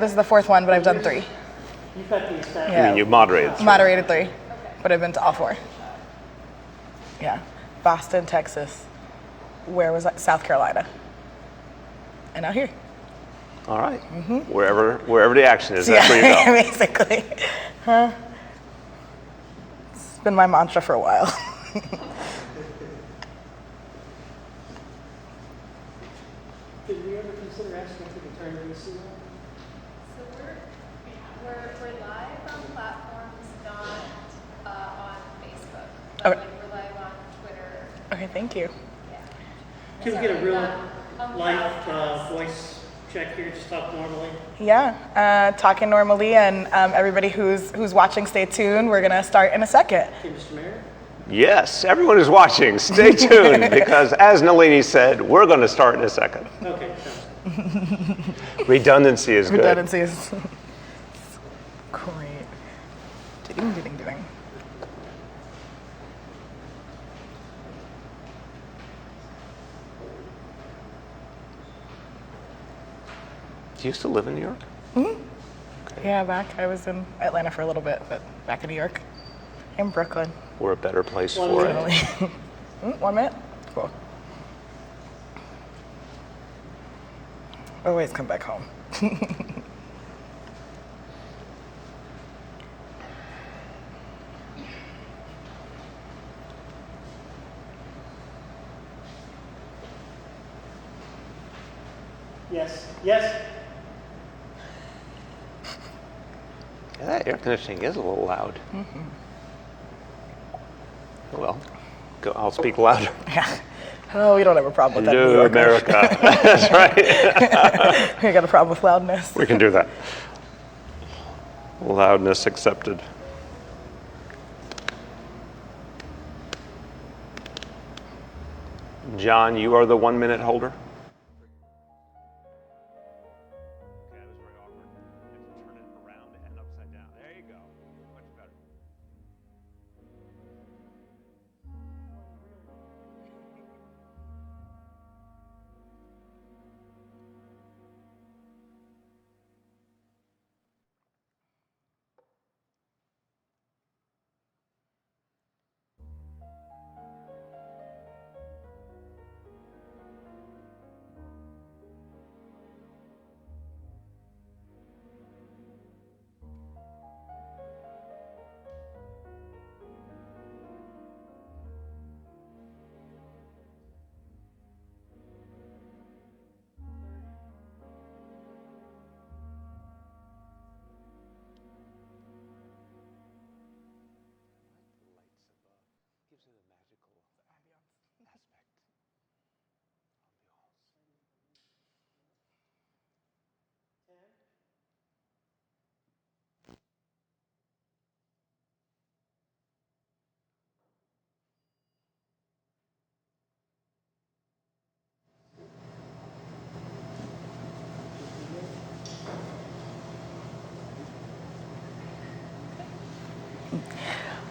This is the fourth one, but I've done 3. You've got these stats. I mean, you moderated 3. Moderated 3, but I've been to all 4. Yeah. Boston, Texas. Where was that? South Carolina. And now here. All right. Wherever the action is, that's where you go. Basically. It's been my mantra for a while. Did we ever consider asking if we could turn this around? So we're live on platforms, not on Facebook. But Okay. we're live on Twitter. Okay, thank you. Yeah. Can we get a real On live Clubhouse. voice check here? Just talk normally. Yeah, talking normally, and everybody who's watching, stay tuned. We're gonna start in a second. Okay, Mr. Mayor? Yes, everyone who's watching, stay tuned because as Nelini said, we're going to start in a second. Okay. Redundancy is good. Redundancy is great. Ding. Do you still live in New York? Yeah, I was in Atlanta for a little bit, but back in New York. In Brooklyn. We're a better place One for minute. it. 1 minute? Cool. Always come back home. Yes. Yeah, that air conditioning is a little loud. Well, I'll speak louder. Yeah. Oh, we don't have a problem with that. New Hello, Yorkers. America. That's right. We got a problem with loudness. We can do that. Loudness accepted. John, you are the 1 minute holder. There you go. Much better. Gives it a magical aspect.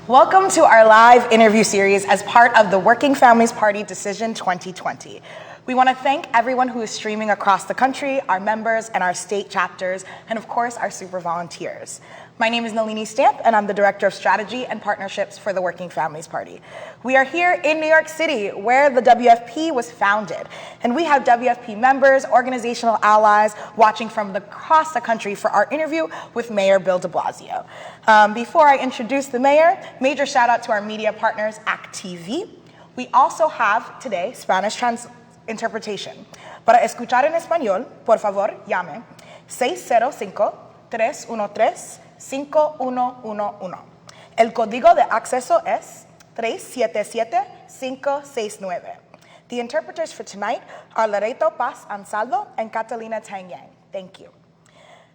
Welcome to our live interview series as part of the Working Families Party Decision 2020. We want to thank everyone who is streaming across the country, our members and our state chapters, and of course, our super volunteers. My name is Nelini Stamp, and I'm the Director of Strategy and Partnerships for the Working Families Party. We are here in New York City, where the WFP was founded, and we have WFP members, organizational allies, watching from across the country for our interview with Mayor Bill de Blasio. Before I introduce the mayor, major shout out to our media partners, ACT TV. We also have today Spanish interpretation. Para escuchar en español, por favor, llame 605-313-5111. El código de acceso es 377569. The interpreters for tonight are Loreto Paz Ansaldo and Catalina Tang Yang. Thank you.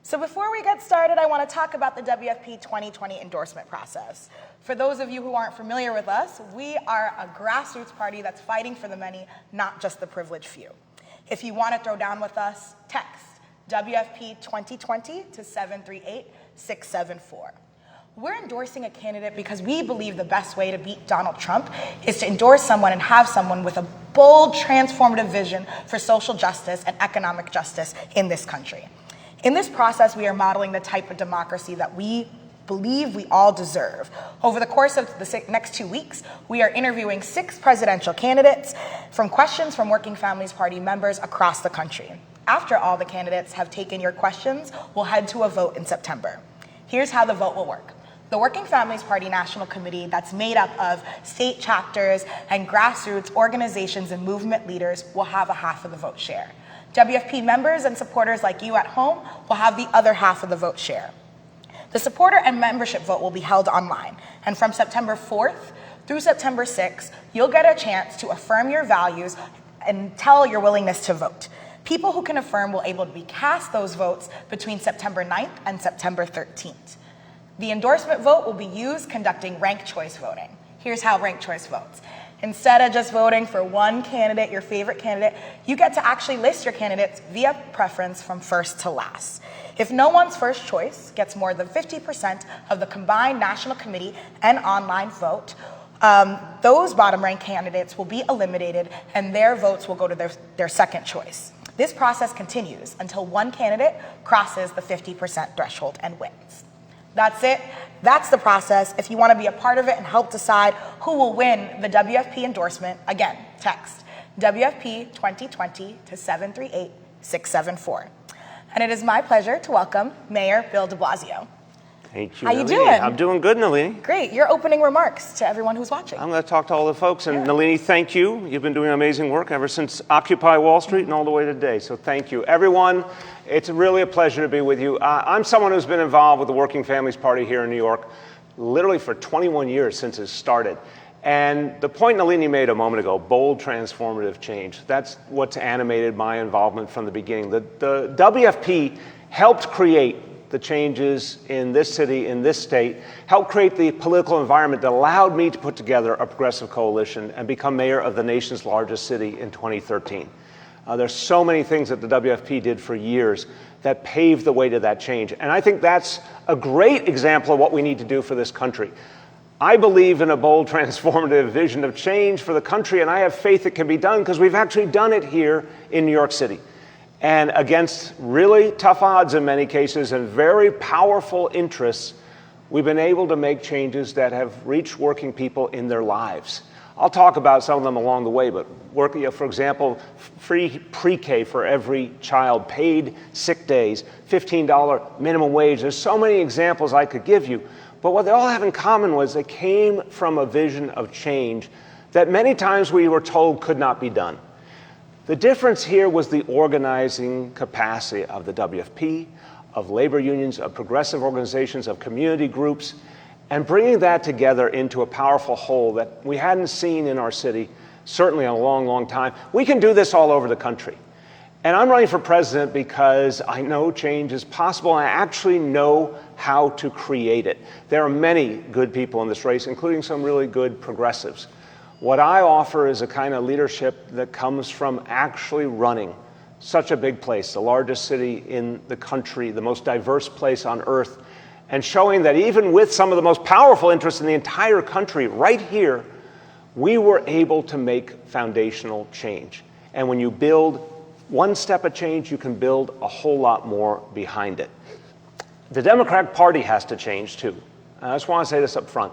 So before we get started, I want to talk about the WFP 2020 endorsement process. For those of you who aren't familiar with us, we are a grassroots party that's fighting for the many, not just the privileged few. If you want to throw down with us, text WFP 2020 to 738-674. We're endorsing a candidate because we believe the best way to beat Donald Trump is to endorse someone and have someone with a bold, transformative vision for social justice and economic justice in this country. In this process, we are modeling the type of democracy that we believe we all deserve. Over the course of the next 2 weeks, we are interviewing 6 presidential candidates from questions from Working Families Party members across the country. After all the candidates have taken your questions, we'll head to a vote in September. Here's how the vote will work. The Working Families Party National Committee, that's made up of state chapters and grassroots organizations and movement leaders, will have a half of the vote share. WFP members and supporters like you at home will have the other half of the vote share. The supporter and membership vote will be held online, and from September 4th through September 6th, you'll get a chance to affirm your values and tell your willingness to vote. People who can affirm will able to be cast those votes between September 9th and September 13th. The endorsement vote will be used conducting ranked choice voting. Here's how ranked choice votes. Instead of just voting for one candidate, your favorite candidate, you get to actually list your candidates via preference from first to last. If no one's first choice gets more than 50% of the combined National Committee and online vote, those bottom-ranked candidates will be eliminated and their votes will go to their second choice. This process continues until one candidate crosses the 50% threshold and wins. That's it. That's the process. If you want to be a part of it and help decide who will win the WFP endorsement, again, text WFP 2020 to 738-674. And it is my pleasure to welcome Mayor Bill de Blasio. Thank you, How you Nelini. doing? I'm doing good, Nelini. Great. Your opening remarks to everyone who's watching. I'm going to talk to all the folks. And Nelini, thank you. You've been doing amazing work ever since Occupy Wall Street and all the way to today. So thank you. Everyone, it's really a pleasure to be with you. I'm someone who's been involved with the Working Families Party here in New York literally for 21 years since it started. And the point Nelini made a moment ago, bold, transformative change, that's what's animated my involvement from the beginning. The WFP helped create the changes in this city, in this state, helped create the political environment that allowed me to put together a progressive coalition and become mayor of the nation's largest city in 2013. There's so many things that the WFP did for years that paved the way to that change. And I think that's a great example of what we need to do for this country. I believe in a bold, transformative vision of change for the country, and I have faith it can be done because we've actually done it here in New York City. And against really tough odds in many cases and very powerful interests, we've been able to make changes that have reached working people in their lives. I'll talk about some of them along the way, but for example, free pre-K for every child, paid sick days, $15 minimum wage. There's so many examples I could give you, but what they all have in common was they came from a vision of change that many times we were told could not be done. The difference here was the organizing capacity of the WFP, of labor unions, of progressive organizations, of community groups, and bringing that together into a powerful whole that we hadn't seen in our city, certainly in a long, long time. We can do this all over the country. And I'm running for president because I know change is possible and I actually know how to create it. There are many good people in this race, including some really good progressives. What I offer is a kind of leadership that comes from actually running such a big place, the largest city in the country, the most diverse place on earth, and showing that even with some of the most powerful interests in the entire country, right here, we were able to make foundational change. And when you build one step of change, you can build a whole lot more behind it. The Democratic Party has to change too. I just want to say this up front.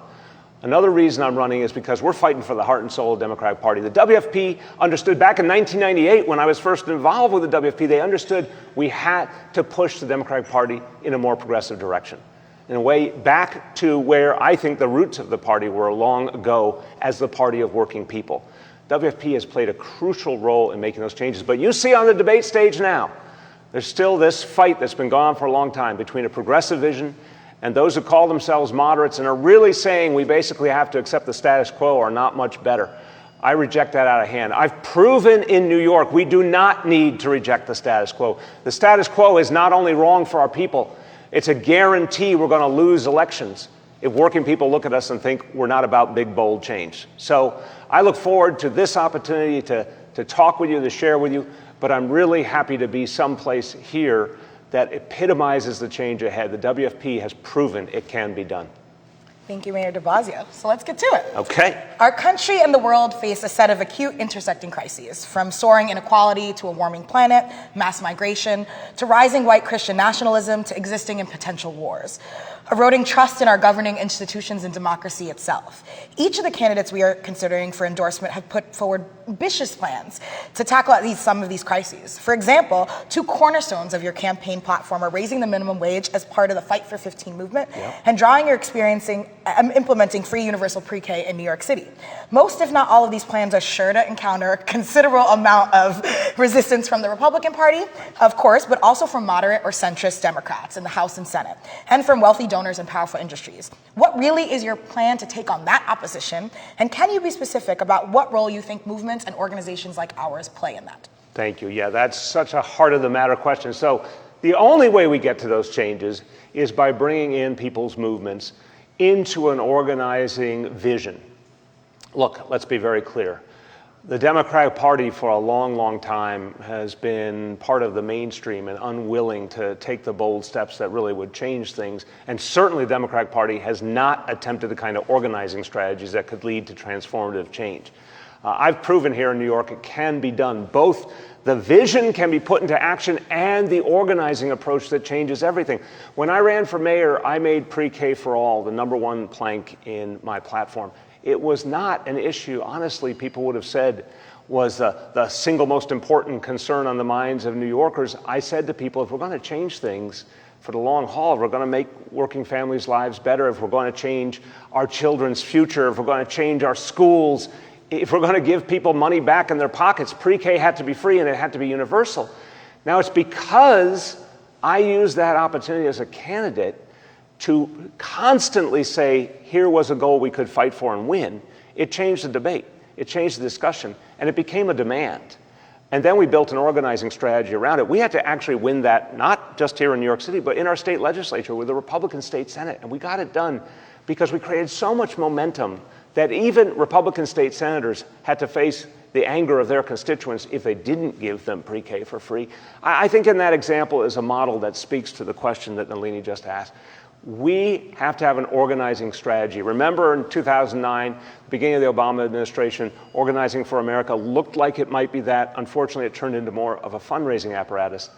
Another reason I'm running is because we're fighting for the heart and soul of the Democratic Party. The WFP understood back in 1998, when I was first involved with the WFP, they understood we had to push the Democratic Party in a more progressive direction. In a way, back to where I think the roots of the party were long ago as the party of working people. WFP has played a crucial role in making those changes. But you see on the debate stage now, there's still this fight that's been going on for a long time between a progressive vision and those who call themselves moderates and are really saying we basically have to accept the status quo or not much better. I reject that out of hand. I've proven in New York we do not need to reject the status quo. The status quo is not only wrong for our people, it's a guarantee we're going to lose elections if working people look at us and think we're not about big, bold change. So I look forward to this opportunity to talk with you, to share with you, but I'm really happy to be someplace here that epitomizes the change ahead. The WFP has proven it can be done. Thank you, Mayor de Blasio. So let's get to it. Okay. Our country and the world face a set of acute intersecting crises, from soaring inequality to a warming planet, mass migration, to rising white Christian nationalism, to existing and potential wars, eroding trust in our governing institutions and democracy itself. Each of the candidates we are considering for endorsement have put forward ambitious plans to tackle at least some of these crises. For example, two cornerstones of your campaign platform are raising the minimum wage as part of the Fight for 15 movement and drawing your implementing free universal pre-K in New York City. Most, if not all, of these plans are sure to encounter a considerable amount of resistance from the Republican Party, of course, but also from moderate or centrist Democrats in the House and Senate, and from wealthy donors and powerful industries. What really is your plan to take on that opposition? And can you be specific about what role you think movements and organizations like ours play in that? Thank you. Yeah, that's such a heart of the matter question. So the only way we get to those changes is by bringing in people's movements into an organizing vision. Look, let's be very clear. The Democratic Party for a long, long time has been part of the mainstream and unwilling to take the bold steps that really would change things. And certainly the Democratic Party has not attempted the kind of organizing strategies that could lead to transformative change. I've proven here in New York it can be done. Both the vision can be put into action and the organizing approach that changes everything. When I ran for mayor, I made pre-K for all the #1 plank in my platform. It was not an issue, honestly, people would have said was the single most important concern on the minds of New Yorkers. I said to people, if we're going to change things for the long haul, if we're going to make working families' lives better, if we're going to change our children's future, if we're going to change our schools, if we're going to give people money back in their pockets, pre-K had to be free and it had to be universal. Now it's because I used that opportunity as a candidate to constantly say, here was a goal we could fight for and win. It changed the debate, it changed the discussion, and it became a demand. And then we built an organizing strategy around it. We had to actually win that, not just here in New York City, but in our state legislature with the Republican state Senate. And we got it done because we created so much momentum that even Republican state senators had to face the anger of their constituents if they didn't give them pre-K for free. I think in that example is a model that speaks to the question that Nelini just asked. We have to have an organizing strategy. Remember in 2009, the beginning of the Obama administration, Organizing for America looked like it might be that. Unfortunately, it turned into more of a fundraising apparatus.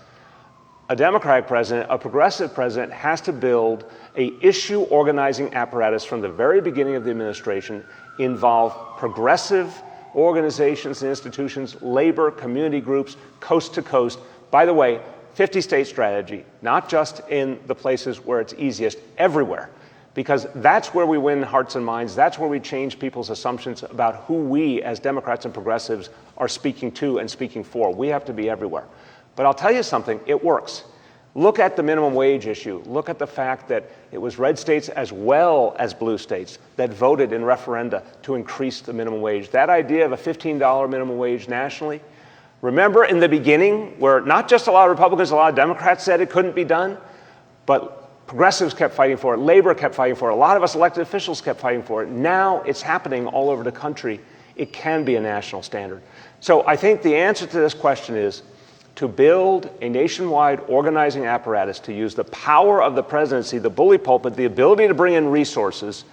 A Democratic president, a progressive president, has to build an issue organizing apparatus from the very beginning of the administration, involve progressive organizations and institutions, labor, community groups, coast to coast. By the way, 50-state strategy, not just in the places where it's easiest, everywhere. Because that's where we win hearts and minds. That's where we change people's assumptions about who we as Democrats and progressives are speaking to and speaking for. We have to be everywhere. But I'll tell you something, it works. Look at the minimum wage issue. Look at the fact that it was red states as well as blue states that voted in referenda to increase the minimum wage. That idea of a $15 minimum wage nationally, remember in the beginning where not just a lot of Republicans, a lot of Democrats said it couldn't be done, but progressives kept fighting for it, labor kept fighting for it, a lot of us elected officials kept fighting for it. Now it's happening all over the country. It can be a national standard. So I think the answer to this question is to build a nationwide organizing apparatus to use the power of the presidency, the bully pulpit, the ability to bring in resources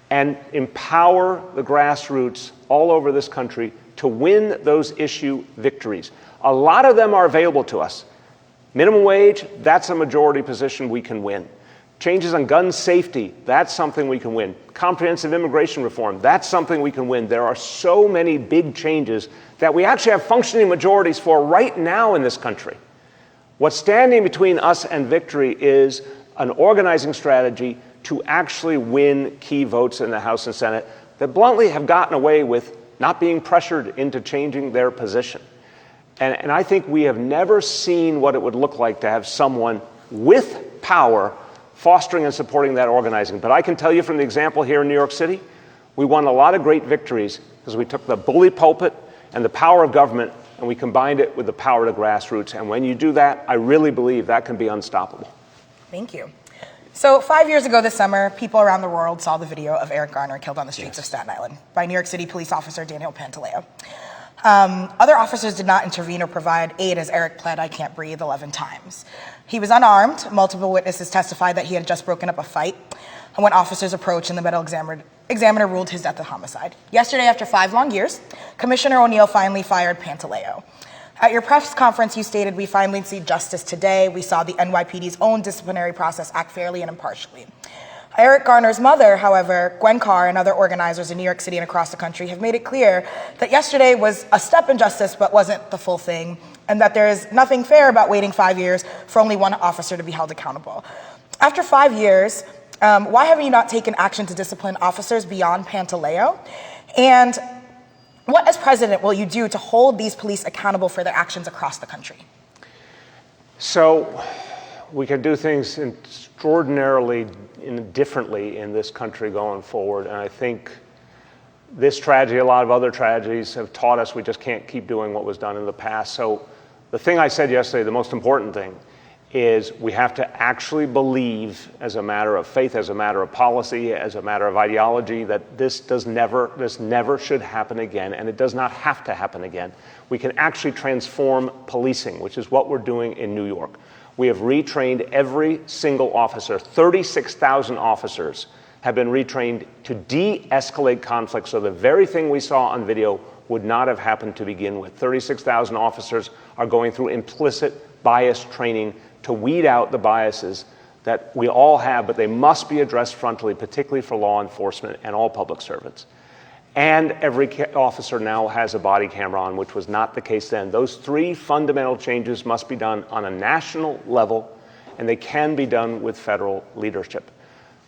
and empower the grassroots all over this country to win those issue victories. A lot of them are available to us. Minimum wage, that's a majority position we can win. Changes on gun safety, that's something we can win. Comprehensive immigration reform, that's something we can win. There are so many big changes that we actually have functioning majorities for right now in this country. What's standing between us and victory is an organizing strategy to actually win key votes in the House and Senate that bluntly have gotten away with not being pressured into changing their position. And I think we have never seen what it would look like to have someone with power fostering and supporting that organizing. But I can tell you from the example here in New York City, we won a lot of great victories because we took the bully pulpit and the power of government and we combined it with the power of the grassroots. And when you do that, I really believe that can be unstoppable. Thank you. So 5 years ago this summer, people around the world saw the video of Eric Garner killed on the streets of Staten Island by New York City police officer Daniel Pantaleo. Other officers did not intervene or provide aid as Eric pled, "I can't breathe," 11 times. He was unarmed. Multiple witnesses testified that he had just broken up a fight when officers approached and the medical examiner ruled his death a homicide. Yesterday, after 5 long years, Commissioner O'Neill finally fired Pantaleo. At your press conference, you stated, "We finally see justice today. We saw the NYPD's own disciplinary process act fairly and impartially." Eric Garner's mother, however, Gwen Carr, and other organizers in New York City and across the country have made it clear that yesterday was a step in justice but wasn't the full thing, and that there is nothing fair about waiting 5 years for only one officer to be held accountable. After 5 years, why have you not taken action to discipline officers beyond Pantaleo? And what, as president, will you do to hold these police accountable for their actions across the country? So we can do things extraordinarily differently in this country going forward. And I think this tragedy, a lot of other tragedies, have taught us we just can't keep doing what was done in the past. So the thing I said yesterday, the most important thing, is we have to actually believe, as a matter of faith, as a matter of policy, as a matter of ideology, that this never should happen again, and it does not have to happen again. We can actually transform policing, which is what we're doing in New York. We have retrained every single officer. 36,000 officers have been retrained to de-escalate conflict, so the very thing we saw on video would not have happened to begin with. 36,000 officers are going through implicit bias training to weed out the biases that we all have, but they must be addressed frontally, particularly for law enforcement and all public servants. And every officer now has a body camera on, which was not the case then. Those 3 fundamental changes must be done on a national level, and they can be done with federal leadership.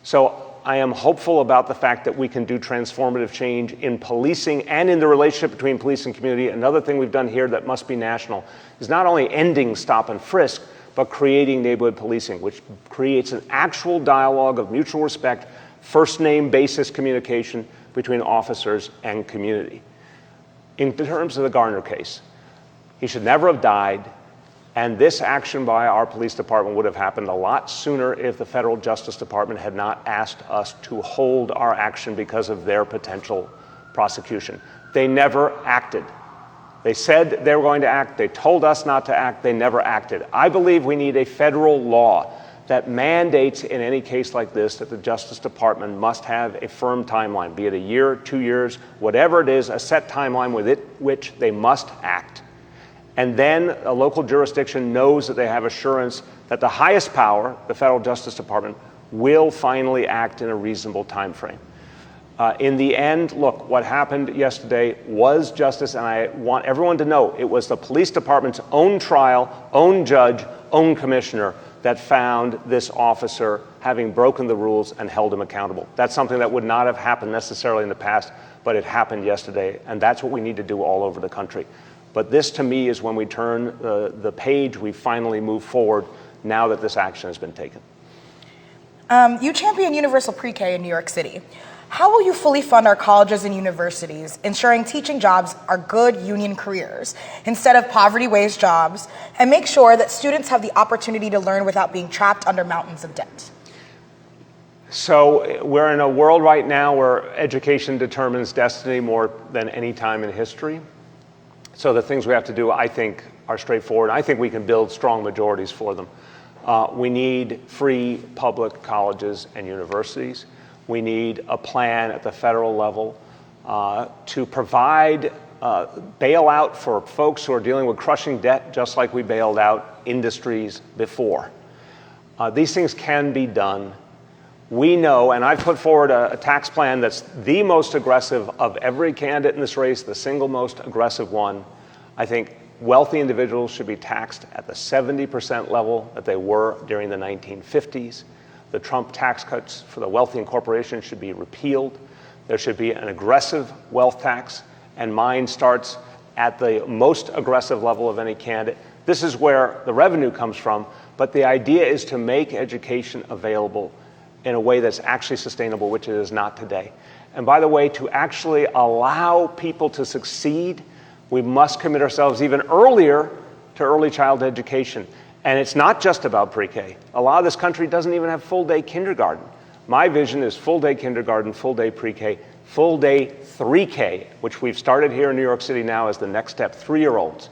So I am hopeful about the fact that we can do transformative change in policing and in the relationship between police and community. Another thing we've done here that must be national is not only ending stop and frisk, but creating neighborhood policing, which creates an actual dialogue of mutual respect, first name basis communication between officers and community. In terms of the Garner case, he should never have died, and this action by our police department would have happened a lot sooner if the federal Justice Department had not asked us to hold our action because of their potential prosecution. They never acted. They said they were going to act. They told us not to act. They never acted. I believe we need a federal law that mandates in any case like this that the Justice Department must have a firm timeline, be it a year, 2 years, whatever it is, a set timeline with which they must act. And then a local jurisdiction knows that they have assurance that the highest power, the federal Justice Department, will finally act in a reasonable time frame. In the end, look, what happened yesterday was justice, and I want everyone to know it was the police department's own trial, own judge, own commissioner that found this officer having broken the rules and held him accountable. That's something that would not have happened necessarily in the past, but it happened yesterday, and that's what we need to do all over the country. But this, to me, is when we turn the page, we finally move forward now that this action has been taken. You champion universal pre-K in New York City. How will you fully fund our colleges and universities, ensuring teaching jobs are good union careers instead of poverty-wage jobs, and make sure that students have the opportunity to learn without being trapped under mountains of debt? So we're in a world right now where education determines destiny more than any time in history. So the things we have to do, I think, are straightforward. I think we can build strong majorities for them. We need free public colleges and universities. We need a plan at the federal level to provide bailout for folks who are dealing with crushing debt, just like we bailed out industries before. These things can be done. We know, and I've put forward a tax plan that's the most aggressive of every candidate in this race, the single most aggressive one. I think wealthy individuals should be taxed at the 70% level that they were during the 1950s. The Trump tax cuts for the wealthy and corporations should be repealed. There should be an aggressive wealth tax, and mine starts at the most aggressive level of any candidate. This is where the revenue comes from, but the idea is to make education available in a way that's actually sustainable, which it is not today. And by the way, to actually allow people to succeed, we must commit ourselves even earlier to early childhood education. And it's not just about pre-K. A lot of this country doesn't even have full-day kindergarten. My vision is full-day kindergarten, full-day pre-K, full day 3K, which we've started here in New York City now as the next step, 3-year-olds,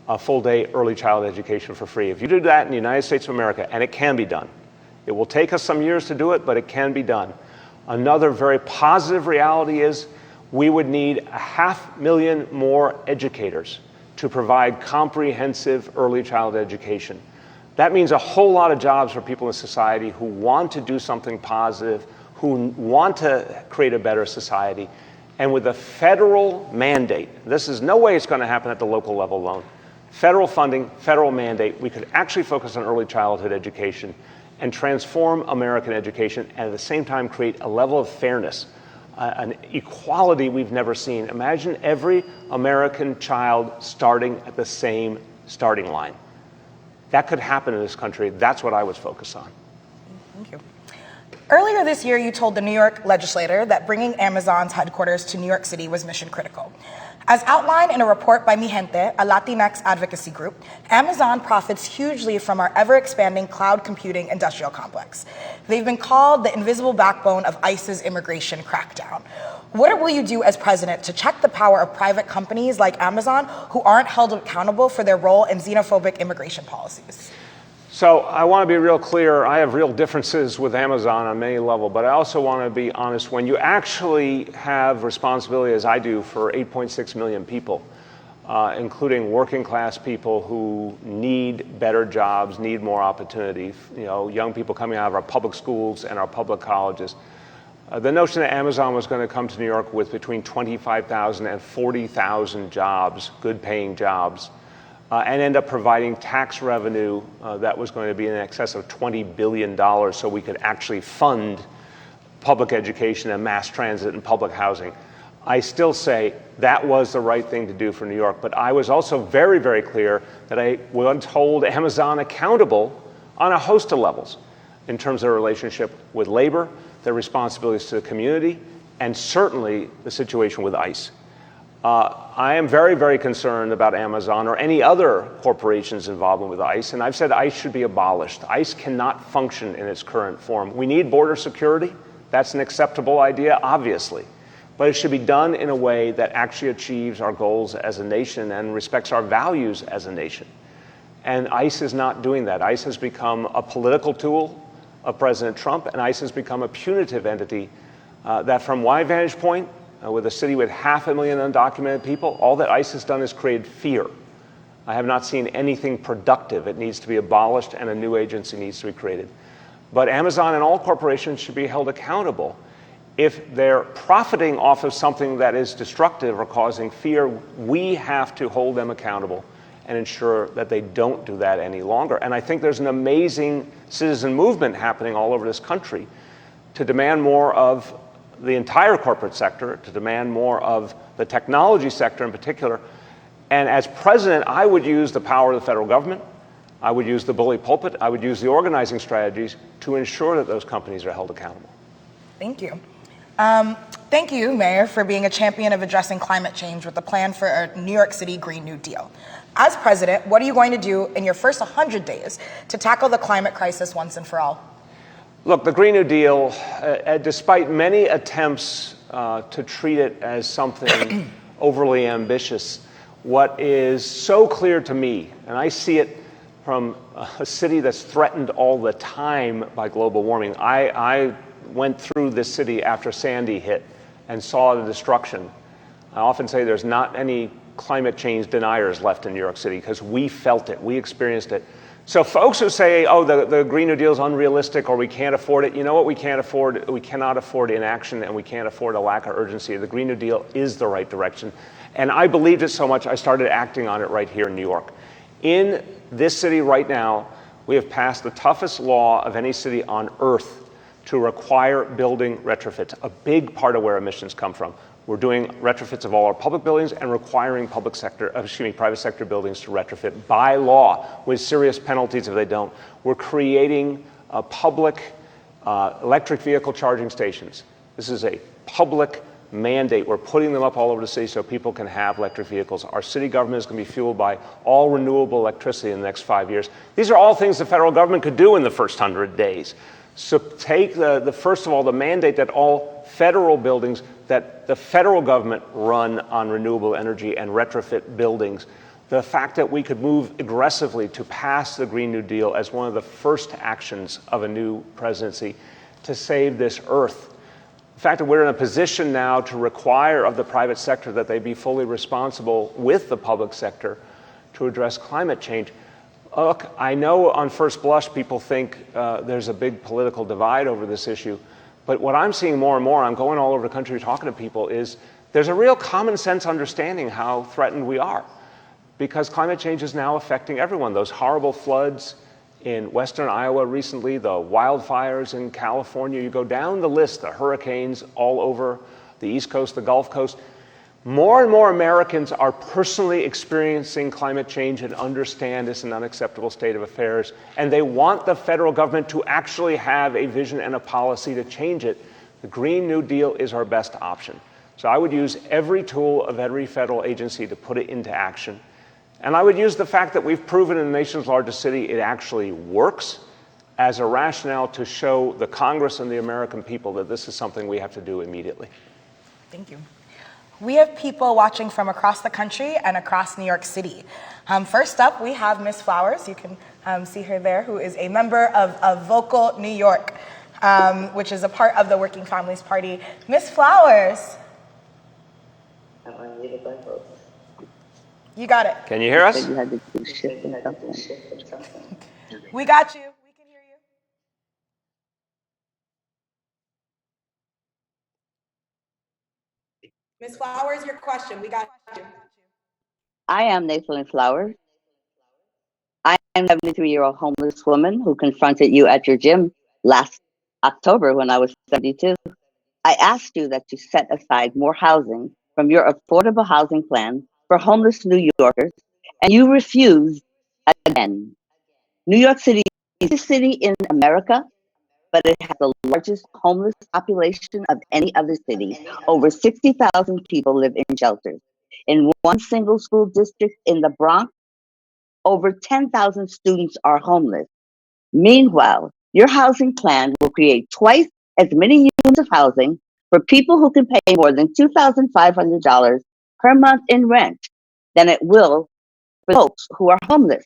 a full day early childhood education for free. If you do that in the United States of America, and it can be done, it will take us some years to do it, but it can be done. Another very positive reality is we would need 500,000 more educators to provide comprehensive early childhood education. That means a whole lot of jobs for people in society who want to do something positive, who want to create a better society. And with a federal mandate, this is no way it's going to happen at the local level alone. Federal funding, federal mandate, we could actually focus on early childhood education and transform American education, and at the same time create a level of fairness, an equality we've never seen. Imagine every American child starting at the same starting line. That could happen in this country. That's what I was focused on. Thank you. Earlier this year, you told the New York legislature that bringing Amazon's headquarters to New York City was mission critical. As outlined in a report by Mi Gente, a Latinx advocacy group, Amazon profits hugely from our ever-expanding cloud computing industrial complex. They've been called the invisible backbone of ICE's immigration crackdown. What will you do as president to check the power of private companies like Amazon who aren't held accountable for their role in xenophobic immigration policies? So I want to be real clear. I have real differences with Amazon on many levels, but I also want to be honest. When you actually have responsibility, as I do, for 8.6 million people, including working class people who need better jobs, need more opportunity, young people coming out of our public schools and our public colleges, the notion that Amazon was going to come to New York with between 25,000 and 40,000 jobs, good paying jobs, and end up providing tax revenue that was going to be in excess of $20 billion so we could actually fund public education and mass transit and public housing. I still say that was the right thing to do for New York, but I was also very, very clear that I would hold Amazon accountable on a host of levels in terms of their relationship with labor, their responsibilities to the community, and certainly the situation with ICE. I am very, very concerned about Amazon or any other corporations involved with ICE, and I've said ICE should be abolished. ICE cannot function in its current form. We need border security. That's an acceptable idea, obviously, but it should be done in a way that actually achieves our goals as a nation and respects our values as a nation. And ICE is not doing that. ICE has become a political tool of President Trump, and ICE has become a punitive entity that, from my vantage point, with a city with 500,000 undocumented people, all that ICE has done is create fear. I have not seen anything productive. It needs to be abolished and a new agency needs to be created. But Amazon and all corporations should be held accountable. If they're profiting off of something that is destructive or causing fear, we have to hold them accountable and ensure that they don't do that any longer. And I think there's an amazing citizen movement happening all over this country to demand more of the entire corporate sector, to demand more of the technology sector in particular. And as president, I would use the power of the federal government. I would use the bully pulpit. I would use the organizing strategies to ensure that those companies are held accountable. Thank you. Thank you, Mayor, for being a champion of addressing climate change with a plan for a New York City Green New Deal. As president, what are you going to do in your first 100 days to tackle the climate crisis once and for all? Look, the Green New Deal, despite many attempts to treat it as something overly ambitious, what is so clear to me, and I see it from a city that's threatened all the time by global warming. I went through this city after Sandy hit and saw the destruction. I often say there's not any climate change deniers left in New York City because we felt it, we experienced it. So folks who say, oh, the Green New Deal is unrealistic or we can't afford it, you know what we can't afford? We cannot afford inaction and we can't afford a lack of urgency. The Green New Deal is the right direction. And I believed it so much, I started acting on it right here in New York. In this city right now, we have passed the toughest law of any city on earth to require building retrofits, a big part of where emissions come from. We're doing retrofits of all our public buildings and requiring private sector buildings to retrofit by law with serious penalties if they don't. We're creating public electric vehicle charging stations. This is a public mandate. We're putting them up all over the city so people can have electric vehicles. Our city government is going to be fueled by all renewable electricity in the next 5 years. These are all things the federal government could do in the first 100 days. So take first of all, the mandate that all federal buildings, that the federal government run on renewable energy and retrofit buildings. The fact that we could move aggressively to pass the Green New Deal as one of the first actions of a new presidency to save this earth. The fact that we're in a position now to require of the private sector that they be fully responsible with the public sector to address climate change. Look, I know on first blush people think there's a big political divide over this issue, but what I'm seeing more and more, I'm going all over the country talking to people, is there's a real common sense understanding how threatened we are, because climate change is now affecting everyone. Those horrible floods in western Iowa recently, the wildfires in California, you go down the list, the hurricanes all over the East Coast, the Gulf Coast. More and more Americans are personally experiencing climate change and understand it's an unacceptable state of affairs, and they want the federal government to actually have a vision and a policy to change it. The Green New Deal is our best option. So I would use every tool of every federal agency to put it into action. And I would use the fact that we've proven in the nation's largest city it actually works as a rationale to show the Congress and the American people that this is something we have to do immediately. Thank you. We have people watching from across the country and across New York City. First up, we have Ms. Flowers. You can see her there, who is a member of Vocal New York, which is a part of the Working Families Party. Ms. Flowers. I'm unmuted by folks. You got it. Can you hear us? You had to do shift and something. We got you. We can hear you. Ms. Flowers, your question. We got you. I am Nathan Flowers. I am a 73-year-old homeless woman who confronted you at your gym last October when I was 72. I asked you that you set aside more housing from your affordable housing plan for homeless New Yorkers, and you refused again. New York City is a city in America, but it has the largest homeless population of any other city. Over 60,000 people live in shelters. In one single school district in the Bronx, over 10,000 students are homeless. Meanwhile, your housing plan will create twice as many units of housing for people who can pay more than $2,500 per month in rent than it will for folks who are homeless.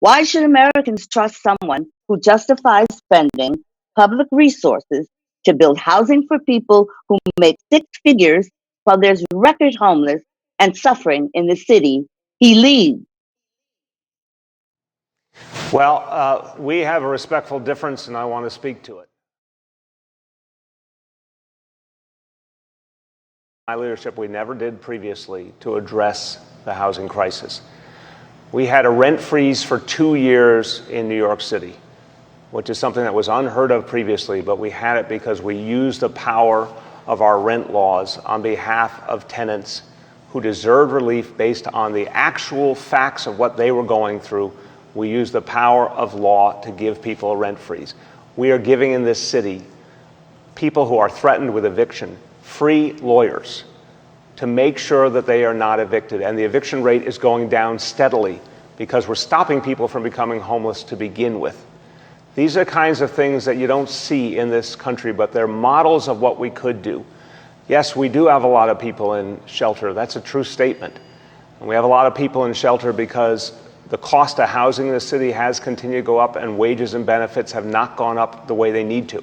Why should Americans trust someone who justifies spending public resources to build housing for people who make six figures while there's record homeless and suffering in the city he leads? Well, we have a respectful difference, and I want to speak to it. My leadership, we never did previously to address the housing crisis. We had a rent freeze for 2 years in New York City, which is something that was unheard of previously, but we had it because we used the power of our rent laws on behalf of tenants who deserved relief based on the actual facts of what they were going through. We used the power of law to give people a rent freeze. We are giving in this city people who are threatened with eviction free lawyers to make sure that they are not evicted. And the eviction rate is going down steadily because we're stopping people from becoming homeless to begin with. These are kinds of things that you don't see in this country, but they're models of what we could do. Yes, we do have a lot of people in shelter. That's a true statement. And we have a lot of people in shelter because the cost of housing in the city has continued to go up and wages and benefits have not gone up the way they need to.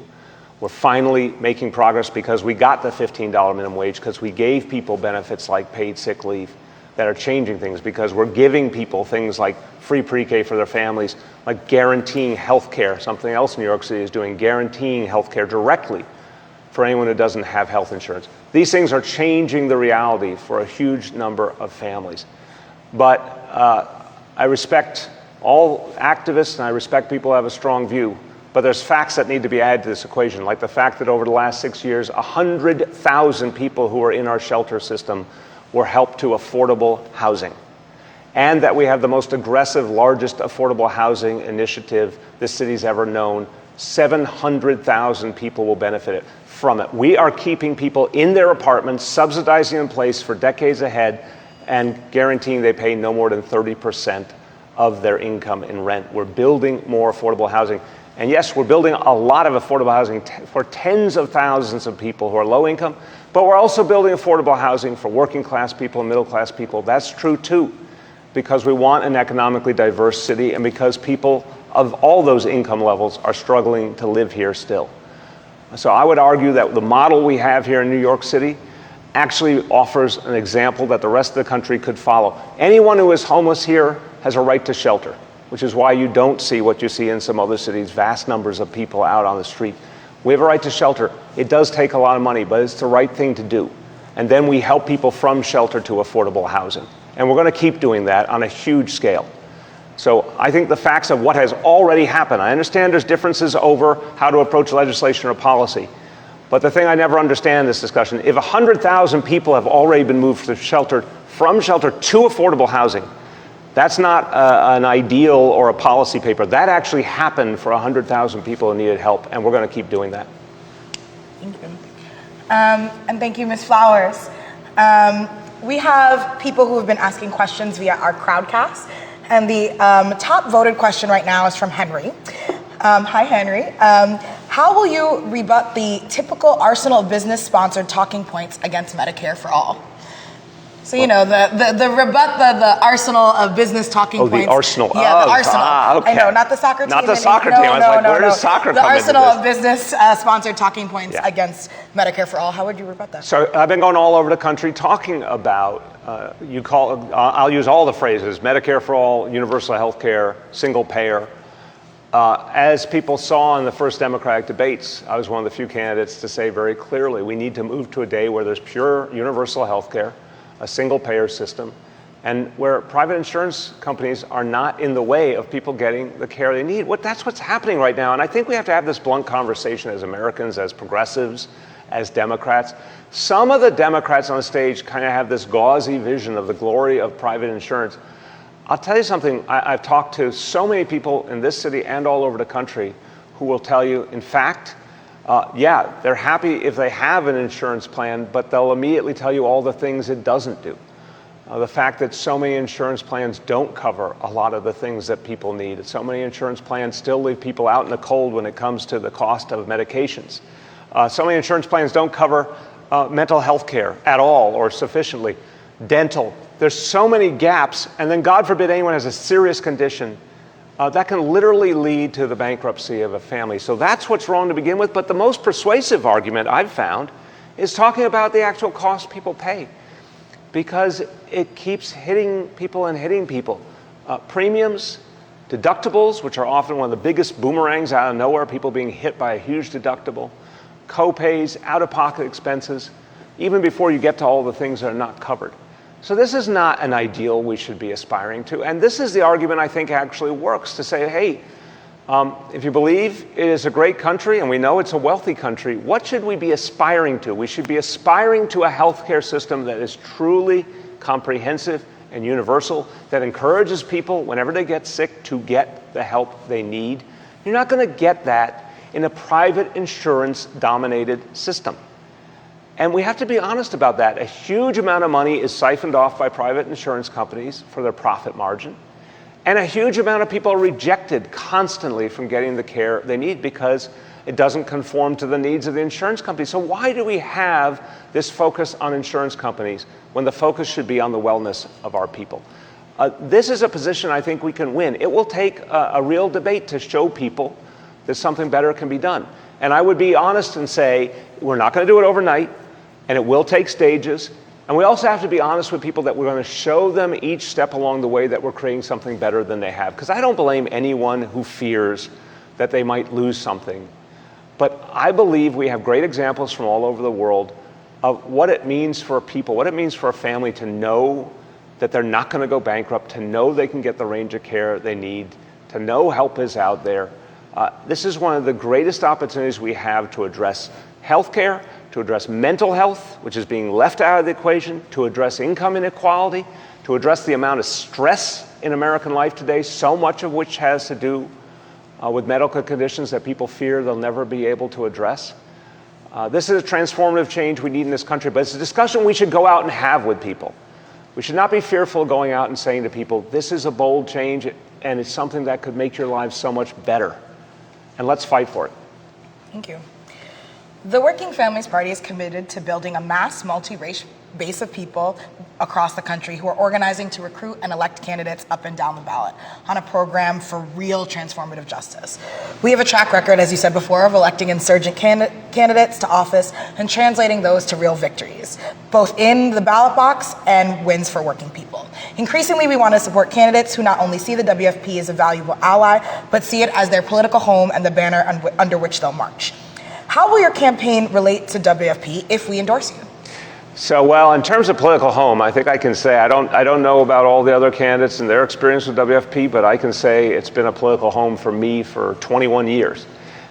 We're finally making progress because we got the $15 minimum wage, because we gave people benefits like paid sick leave that are changing things, because we're giving people things like free pre-K for their families, like guaranteeing health care. Something else New York City is doing, guaranteeing health care directly for anyone who doesn't have health insurance. These things are changing the reality for a huge number of families. But I respect all activists and I respect people who have a strong view. But there's facts that need to be added to this equation, like the fact that over the last 6 years, 100,000 people who are in our shelter system were helped to affordable housing. And that we have the most aggressive, largest affordable housing initiative this city's ever known. 700,000 people will benefit from it. We are keeping people in their apartments, subsidizing in place for decades ahead, and guaranteeing they pay no more than 30% of their income in rent. We're building more affordable housing. And yes, we're building a lot of affordable housing for tens of thousands of people who are low income, but we're also building affordable housing for working class people and middle class people. That's true too, because we want an economically diverse city and because people of all those income levels are struggling to live here still. So I would argue that the model we have here in New York City actually offers an example that the rest of the country could follow. Anyone who is homeless here has a right to shelter, which is why you don't see what you see in some other cities, vast numbers of people out on the street. We have a right to shelter. It does take a lot of money, but it's the right thing to do. And then we help people from shelter to affordable housing. And we're going to keep doing that on a huge scale. So I think the facts of what has already happened, I understand there's differences over how to approach legislation or policy, but the thing I never understand in this discussion, if 100,000 people have already been moved to shelter, from shelter to affordable housing, that's not an ideal or a policy paper. That actually happened for 100,000 people who needed help, and we're going to keep doing that. Thank you. And thank you, Ms. Flowers. We have people who have been asking questions via our Crowdcast, and the top voted question right now is from Henry. Hi, Henry. How will you rebut the typical arsenal of business-sponsored talking points against Medicare for all? So, you know, the rebut the arsenal of business talking points. Oh, the arsenal. Yeah, the arsenal. Okay. I know, not the soccer team. Not the soccer team. I was like, where does soccer come into this? The arsenal of business-sponsored talking points against Medicare for all. How would you rebut that? So I've been going all over the country talking about, I'll use all the phrases, Medicare for all, universal health care, single payer. As people saw in the first Democratic debates, I was one of the few candidates to say very clearly, we need to move to a day where there's pure universal health care, a single payer system, and where private insurance companies are not in the way of people getting the care they need. That's what's happening right now, and I think we have to have this blunt conversation as Americans, as progressives, as Democrats. Some of the Democrats on the stage kind of have this gauzy vision of the glory of private insurance. I'll tell you something, I've talked to so many people in this city and all over the country who will tell you, in fact, they're happy if they have an insurance plan, but they'll immediately tell you all the things it doesn't do. The fact that so many insurance plans don't cover a lot of the things that people need. So many insurance plans still leave people out in the cold when it comes to the cost of medications. So many insurance plans don't cover mental health care at all or sufficiently. Dental. There's so many gaps, and then God forbid anyone has a serious condition that can literally lead to the bankruptcy of a family. So that's what's wrong to begin with. But the most persuasive argument I've found is talking about the actual cost people pay, because it keeps hitting people and hitting people. Premiums, deductibles, which are often one of the biggest boomerangs out of nowhere, people being hit by a huge deductible, co-pays, out-of-pocket expenses, even before you get to all the things that are not covered. So this is not an ideal we should be aspiring to. And this is the argument I think actually works, to say, hey, if you believe it is a great country and we know it's a wealthy country, what should we be aspiring to? We should be aspiring to a healthcare system that is truly comprehensive and universal, that encourages people whenever they get sick to get the help they need. You're not going to get that in a private insurance-dominated system. And we have to be honest about that. A huge amount of money is siphoned off by private insurance companies for their profit margin. And a huge amount of people are rejected constantly from getting the care they need because it doesn't conform to the needs of the insurance company. So why do we have this focus on insurance companies when the focus should be on the wellness of our people? This is a position I think we can win. It will take a real debate to show people that something better can be done. And I would be honest and say, we're not going to do it overnight. And it will take stages. And we also have to be honest with people that we're going to show them each step along the way that we're creating something better than they have. Because I don't blame anyone who fears that they might lose something. But I believe we have great examples from all over the world of what it means for people, what it means for a family to know that they're not going to go bankrupt, to know they can get the range of care they need, to know help is out there. This is one of the greatest opportunities we have to address healthcare, to address mental health, which is being left out of the equation, to address income inequality, to address the amount of stress in American life today, so much of which has to do with medical conditions that people fear they'll never be able to address. This is a transformative change we need in this country, but it's a discussion we should go out and have with people. We should not be fearful of going out and saying to people, this is a bold change and it's something that could make your lives so much better. and let's fight for it. Thank you. The Working Families Party is committed to building a mass multi-racial base of people across the country who are organizing to recruit and elect candidates up and down the ballot on a program for real transformative justice. We have a track record, as you said before, of electing insurgent candidates to office and translating those to real victories, both in the ballot box and wins for working people. Increasingly, we want to support candidates who not only see the WFP as a valuable ally, but see it as their political home and the banner under which they'll march. How will your campaign relate to WFP if we endorse you? So, well, in terms of political home, I think I can say I don't know about all the other candidates and their experience with WFP, but I can say it's been a political home for me for 21 years.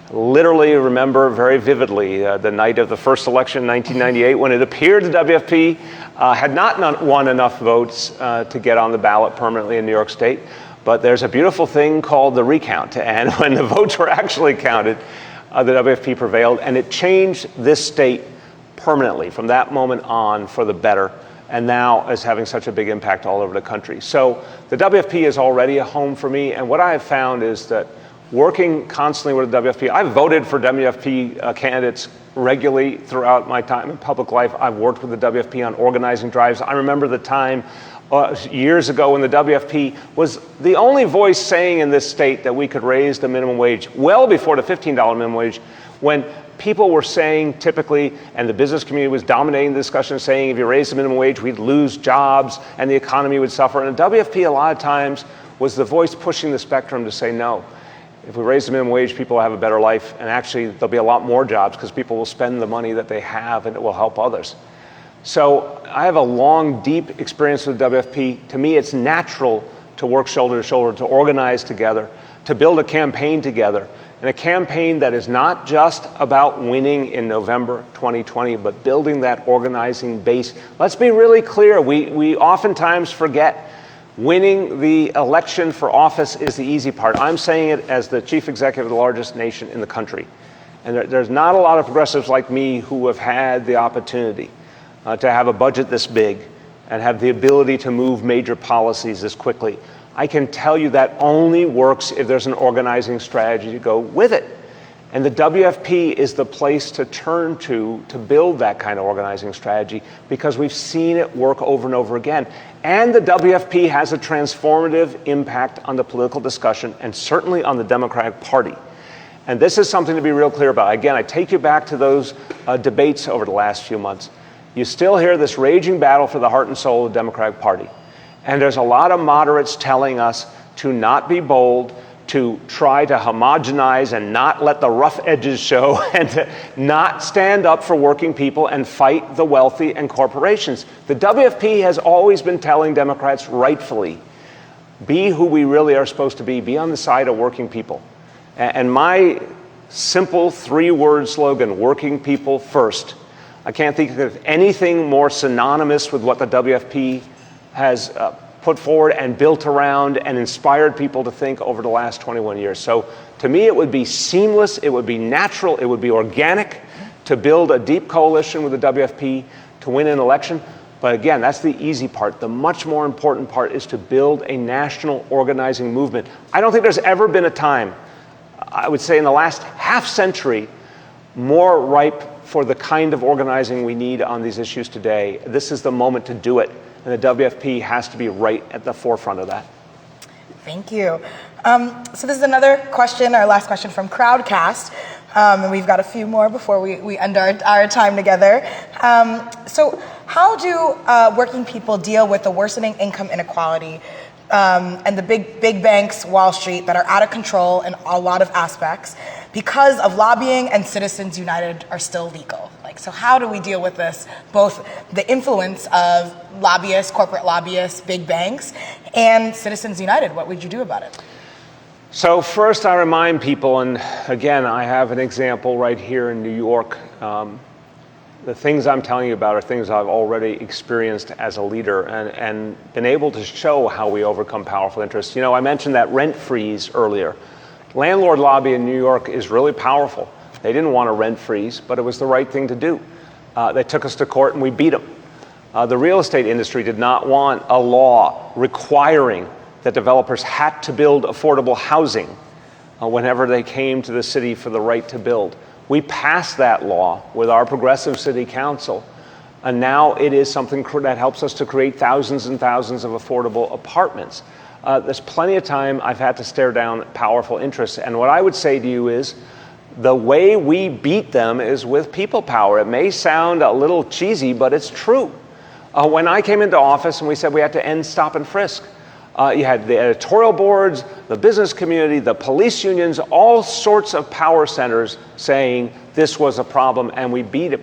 Literally remember very vividly the night of the first election in 1998 when it appeared the WFP had not won enough votes to get on the ballot permanently in New York State. But there's a beautiful thing called the recount, and when the votes were actually counted, the WFP prevailed, and it changed this state permanently from that moment on for the better, and now is having such a big impact all over the country. So the WFP is already a home for me, and what I have found is that working constantly with the WFP, I've voted for WFP candidates regularly throughout my time in public life. I've worked with the WFP on organizing drives. I remember the time years ago when the WFP was the only voice saying in this state that we could raise the minimum wage well before the $15 minimum wage, when people were saying typically, and the business community was dominating the discussion, saying if you raise the minimum wage, we'd lose jobs and the economy would suffer. And the WFP a lot of times was the voice pushing the spectrum to say no. If we raise the minimum wage, people will have a better life, and actually there'll be a lot more jobs because people will spend the money that they have and it will help others. So I have a long, deep experience with WFP. To me, it's natural to work shoulder to shoulder, to organize together, to build a campaign together, and a campaign that is not just about winning in November 2020, but building that organizing base. Let's be really clear. We oftentimes forget winning the election for office is the easy part. I'm saying it as the chief executive of the largest nation in the country. And there's not a lot of progressives like me who have had the opportunity to have a budget this big and have the ability to move major policies this quickly. I can tell you that only works if there's an organizing strategy to go with it. And the WFP is the place to turn to build that kind of organizing strategy because we've seen it work over and over again. And the WFP has a transformative impact on the political discussion and certainly on the Democratic Party. And this is something to be real clear about. Again, I take you back to those debates over the last few months. You still hear this raging battle for the heart and soul of the Democratic Party. And there's a lot of moderates telling us to not be bold, to try to homogenize and not let the rough edges show, and to not stand up for working people and fight the wealthy and corporations. The WFP has always been telling Democrats, rightfully, be who we really are supposed to be on the side of working people. And my simple three-word slogan, working people first, I can't think of anything more synonymous with what the WFP has put forward and built around and inspired people to think over the last 21 years. So to me, it would be seamless, it would be natural, it would be organic to build a deep coalition with the WFP to win an election. But again, that's the easy part. The much more important part is to build a national organizing movement. I don't think there's ever been a time, I would say in the last half century, more ripe for the kind of organizing we need on these issues today. This is the moment to do it. And the WFP has to be right at the forefront of that. Thank you. So this is another question, our last question from Crowdcast. And we've got a few more before we end our time together. So how do working people deal with the worsening income inequality and the big banks, Wall Street, that are out of control in a lot of aspects because of lobbying and Citizens United are still legal? So how do we deal with this, both the influence of lobbyists, corporate lobbyists, big banks, and Citizens United? What would you do about it? So first I remind people, and again, I have an example right here in New York. The things I'm telling you about are things I've already experienced as a leader and been able to show how we overcome powerful interests. You know, I mentioned that rent freeze earlier. Landlord lobby in New York is really powerful. They didn't want a rent freeze, but it was the right thing to do. They took us to court and we beat them. The real estate industry did not want a law requiring that developers had to build affordable housing whenever they came to the city for the right to build. We passed that law with our progressive city council, and now it is something that helps us to create thousands and thousands of affordable apartments. There's plenty of time I've had to stare down powerful interests, and what I would say to you is the way we beat them is with people power. It may sound a little cheesy, but it's true. When I came into office and we said we had to end stop and frisk, you had the editorial boards, the business community, the police unions, all sorts of power centers saying this was a problem, and we beat it.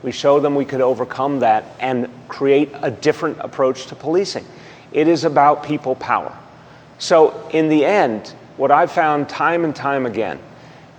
We showed them we could overcome that and create a different approach to policing. It is about people power. So in the end, what I've found time and time again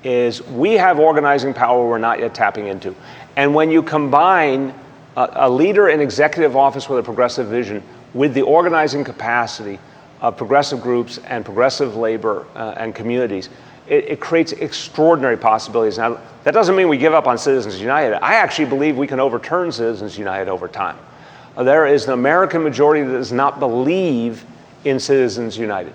is we have organizing power we're not yet tapping into. And when you combine a leader in executive office with a progressive vision with the organizing capacity of progressive groups and progressive labor and communities, it creates extraordinary possibilities. Now, that doesn't mean we give up on Citizens United. I actually believe we can overturn Citizens United over time. There is an American majority that does not believe in Citizens United.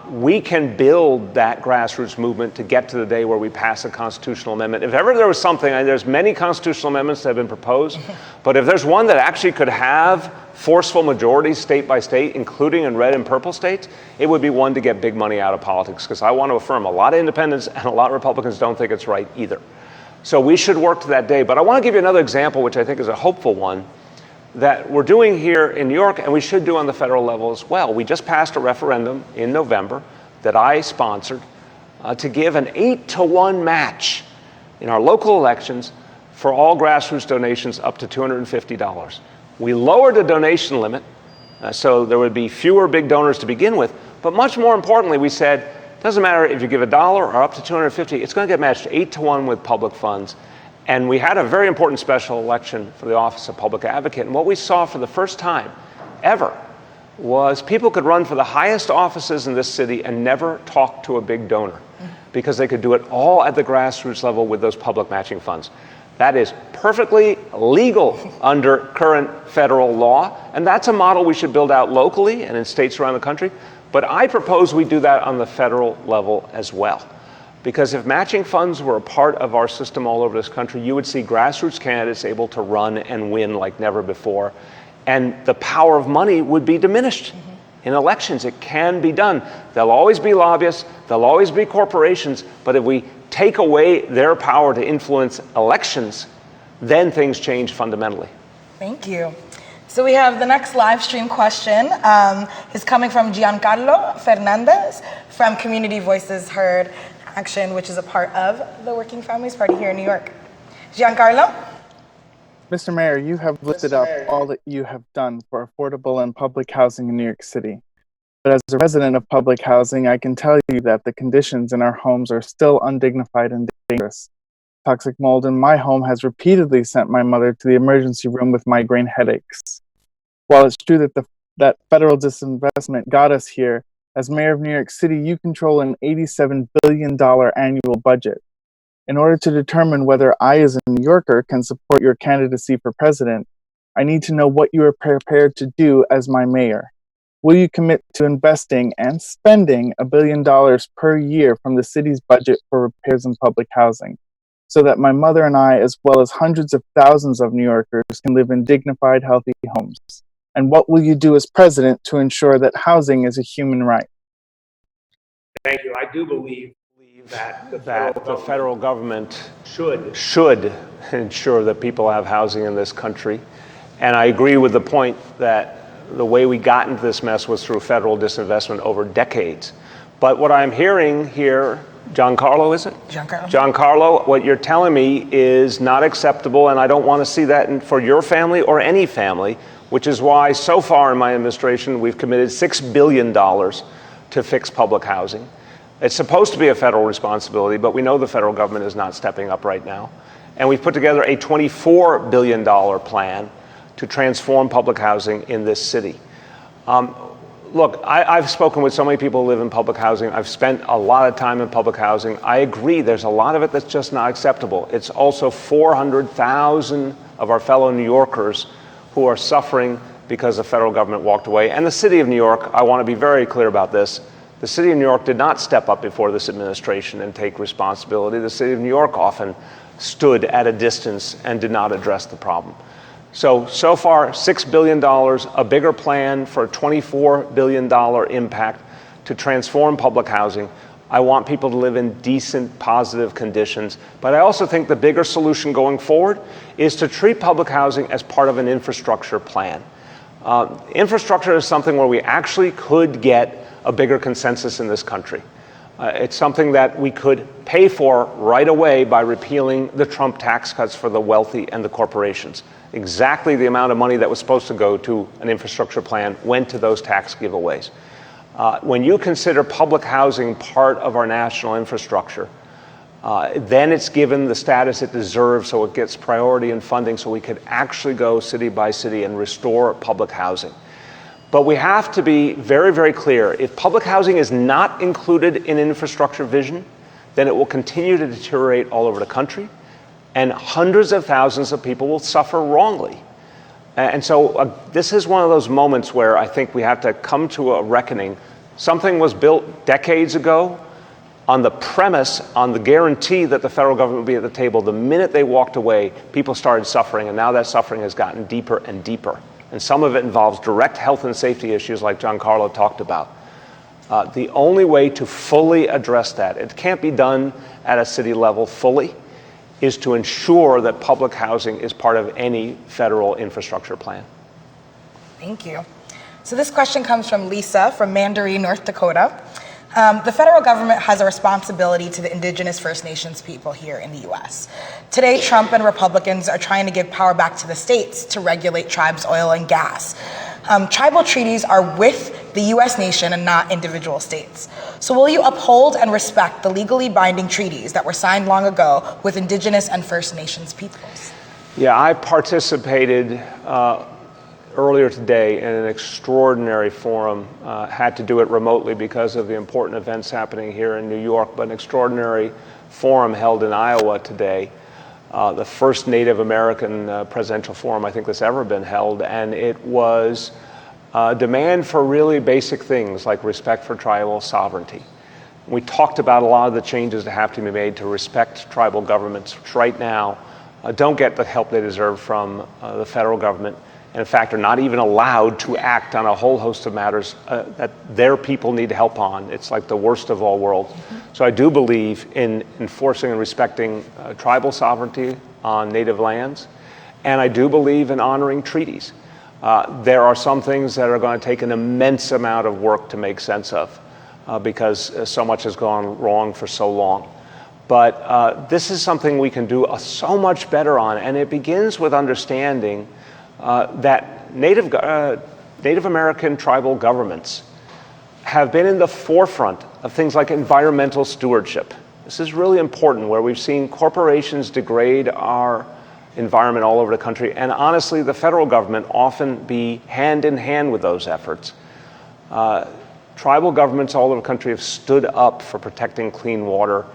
We can build that grassroots movement to get to the day where we pass a constitutional amendment. If ever there was something, and there's many constitutional amendments that have been proposed, but if there's one that actually could have forceful majorities state by state, including in red and purple states, it would be one to get big money out of politics, because I want to affirm a lot of independents and a lot of Republicans don't think it's right either. So we should work to that day. But I want to give you another example, which I think is a hopeful one, that we're doing here in New York, and we should do on the federal level as well. We just passed a referendum in November that I sponsored to give an 8-to-1 match in our local elections for all grassroots donations up to $250. We lowered the donation limit so there would be fewer big donors to begin with, but much more importantly, we said, it doesn't matter if you give $1 or up to $250, it's going to get matched 8-to-1 with public funds. And we had a very important special election for the Office of Public Advocate. And what we saw for the first time ever was people could run for the highest offices in this city and never talk to a big donor because they could do it all at the grassroots level with those public matching funds. That is perfectly legal under current federal law. And that's a model we should build out locally and in states around the country. But I propose we do that on the federal level as well. Because if matching funds were a part of our system all over this country, you would see grassroots candidates able to run and win like never before. And the power of money would be diminished. In elections, it can be done. There'll always be lobbyists, there'll always be corporations, but if we take away their power to influence elections, then things change fundamentally. Thank you. So we have the next live stream question is coming from Giancarlo Fernandez from Community Voices Heard Action, which is a part of the Working Families Party here in New York. Giancarlo? Mr. Mayor, you have listed up all that you have done for affordable and public housing in New York City. But as a resident of public housing, I can tell you that the conditions in our homes are still undignified and dangerous. Toxic mold in my home has repeatedly sent my mother to the emergency room with migraine headaches. While it's true that federal disinvestment got us here, as mayor of New York City, you control an $87 billion annual budget. In order to determine whether I, as a New Yorker, can support your candidacy for president, I need to know what you are prepared to do as my mayor. Will you commit to investing and spending $1 billion per year from the city's budget for repairs in public housing, so that my mother and I, as well as hundreds of thousands of New Yorkers, can live in dignified, healthy homes? And what will you do as president to ensure that housing is a human right? Thank you. I do believe that the federal government should ensure that people have housing in this country. And I agree with the point that the way we got into this mess was through federal disinvestment over decades. But what I'm hearing here, Giancarlo, is it? Giancarlo. Giancarlo, what you're telling me is not acceptable, and I don't want to see that for your family or any family, which is why so far in my administration we've committed $6 billion to fix public housing. It's supposed to be a federal responsibility, but we know the federal government is not stepping up right now. And we've put together a $24 billion plan to transform public housing in this city. Look, I've spoken with so many people who live in public housing. I've spent a lot of time in public housing. I agree, there's a lot of it that's just not acceptable. It's also 400,000 of our fellow New Yorkers who are suffering because the federal government walked away. And the city of New York, I want to be very clear about this, The city of New York did not step up before this administration and take responsibility. The city of New York often stood at a distance and did not address the problem. So far, $6 billion, a bigger plan for a $24 billion impact to transform public housing. I want people to live in decent, positive conditions. But I also think the bigger solution going forward is to treat public housing as part of an infrastructure plan. Infrastructure is something where we actually could get a bigger consensus in this country. It's something that we could pay for right away by repealing the Trump tax cuts for the wealthy and the corporations. Exactly the amount of money that was supposed to go to an infrastructure plan went to those tax giveaways. When you consider public housing part of our national infrastructure, then it's given the status it deserves, so it gets priority and funding so we could actually go city by city and restore public housing. But we have to be very, very clear. If public housing is not included in infrastructure vision, then it will continue to deteriorate all over the country, and hundreds of thousands of people will suffer wrongly. And so this is one of those moments where I think we have to come to a reckoning. Something was built decades ago on the premise, on the guarantee that the federal government would be at the table. The minute they walked away, people started suffering, and now that suffering has gotten deeper and deeper. And some of it involves direct health and safety issues like Giancarlo talked about. The only way to fully address that, it can't be done at a city level fully, is to ensure that public housing is part of any federal infrastructure plan. Thank you. So this question comes from Lisa from Mandaree, North Dakota. The federal government has a responsibility to the indigenous First Nations people here in the US. Today, Trump and Republicans are trying to give power back to the states to regulate tribes' oil and gas. Tribal treaties are with the US nation and not individual states. So will you uphold and respect the legally binding treaties that were signed long ago with indigenous and First Nations peoples? Yeah, I participated earlier today in an extraordinary forum, had to do it remotely because of the important events happening here in New York, but an extraordinary forum held in Iowa today, the first Native American presidential forum I think that's ever been held, and it was a demand for really basic things like respect for tribal sovereignty. We talked about a lot of the changes that have to be made to respect tribal governments, which right now don't get the help they deserve from the federal government, and in fact are not even allowed to act on a whole host of matters that their people need help on. It's like the worst of all worlds. So I do believe in enforcing and respecting tribal sovereignty on native lands, and I do believe in honoring treaties. There are some things that are going to take an immense amount of work to make sense of because so much has gone wrong for so long. But this is something we can do so much better on, and it begins with understanding that Native American tribal governments have been in the forefront of things like environmental stewardship. This is really important, where we've seen corporations degrade our environment all over the country, and honestly, the federal government often be hand in hand with those efforts. Tribal governments all over the country have stood up for protecting clean water,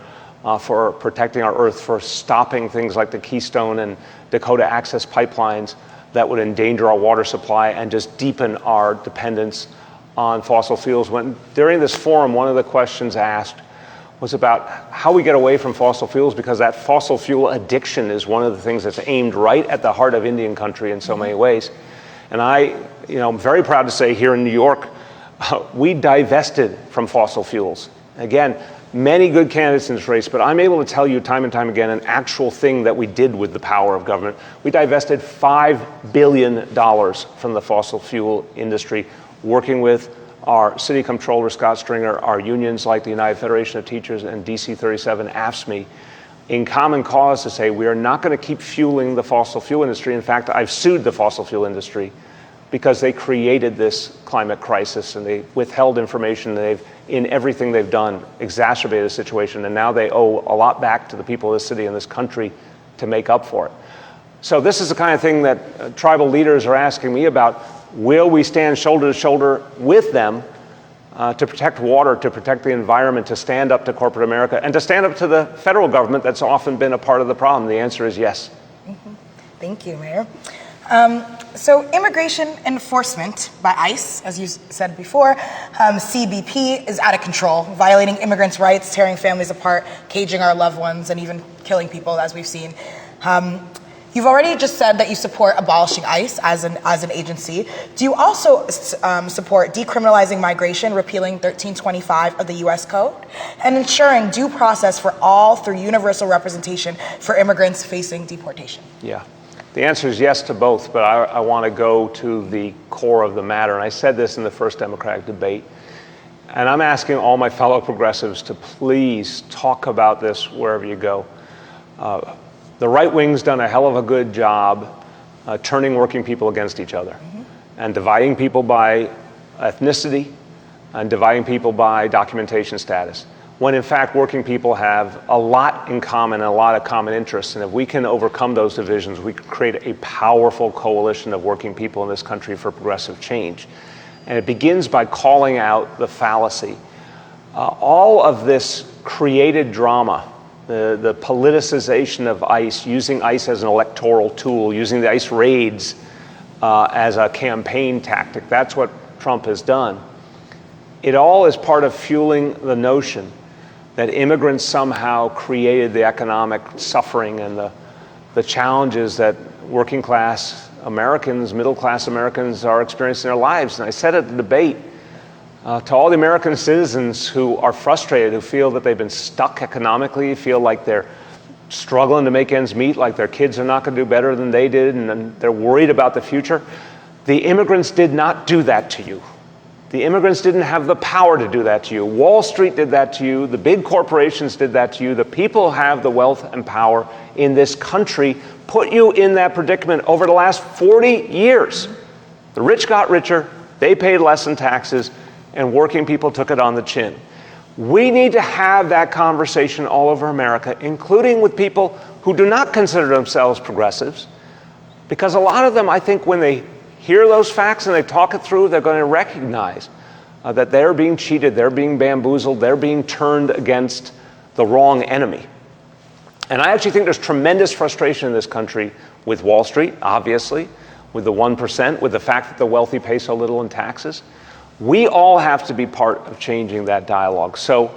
for protecting our earth, for stopping things like the Keystone and Dakota Access pipelines that would endanger our water supply and just deepen our dependence on fossil fuels. During this forum, one of the questions asked was about how we get away from fossil fuels, because that fossil fuel addiction is one of the things that's aimed right at the heart of Indian country in so many ways. And I'm very proud to say here in New York, we divested from fossil fuels. Again, many good candidates in this race, but I'm able to tell you time and time again an actual thing that we did with the power of government. We divested $5 billion from the fossil fuel industry, working with our city comptroller, Scott Stringer, our unions like the United Federation of Teachers and DC 37, AFSCME, in common cause to say we are not going to keep fueling the fossil fuel industry. In fact, I've sued the fossil fuel industry because they created this climate crisis and they withheld information. They've, in everything they've done, exacerbated the situation, and now they owe a lot back to the people of this city and this country to make up for it. So this is the kind of thing that tribal leaders are asking me about. Will we stand shoulder to shoulder with them to protect water, to protect the environment, to stand up to corporate America, and to stand up to the federal government that's often been a part of the problem? The answer is yes. Thank you, Mayor. So immigration enforcement by ICE, as you said before, CBP, is out of control, violating immigrants' rights, tearing families apart, caging our loved ones, and even killing people, as we've seen. You've already just said that you support abolishing ICE as an agency. Do you also support decriminalizing migration, repealing 1325 of the U.S. Code, and ensuring due process for all through universal representation for immigrants facing deportation? Yeah. The answer is yes to both, but I want to go to the core of the matter. And I said this in the first Democratic debate. And I'm asking all my fellow progressives to please talk about this wherever you go. The right wing's done a hell of a good job turning working people against each other and dividing people by ethnicity and dividing people by documentation status, when in fact working people have a lot in common and a lot of common interests. And if we can overcome those divisions, we can create a powerful coalition of working people in this country for progressive change. And it begins by calling out the fallacy. All of this created drama, the politicization of ICE, using ICE as an electoral tool, using the ICE raids as a campaign tactic, that's what Trump has done. It all is part of fueling the notion that immigrants somehow created the economic suffering and the challenges that working class Americans, middle class Americans are experiencing in their lives. And I said at the debate, to all the American citizens who are frustrated, who feel that they've been stuck economically, feel like they're struggling to make ends meet, like their kids are not going to do better than they did, and they're worried about the future, the immigrants did not do that to you. The immigrants didn't have the power to do that to you. Wall Street did that to you. The big corporations did that to you. The people who have the wealth and power in this country put you in that predicament over the last 40 years. The rich got richer, they paid less in taxes, and working people took it on the chin. We need to have that conversation all over America, including with people who do not consider themselves progressives, because a lot of them, I think, when they hear those facts and they talk it through, they're going to recognize that they're being cheated, they're being bamboozled, they're being turned against the wrong enemy. And I actually think there's tremendous frustration in this country with Wall Street, obviously, with the 1%, with the fact that the wealthy pay so little in taxes. We all have to be part of changing that dialogue. So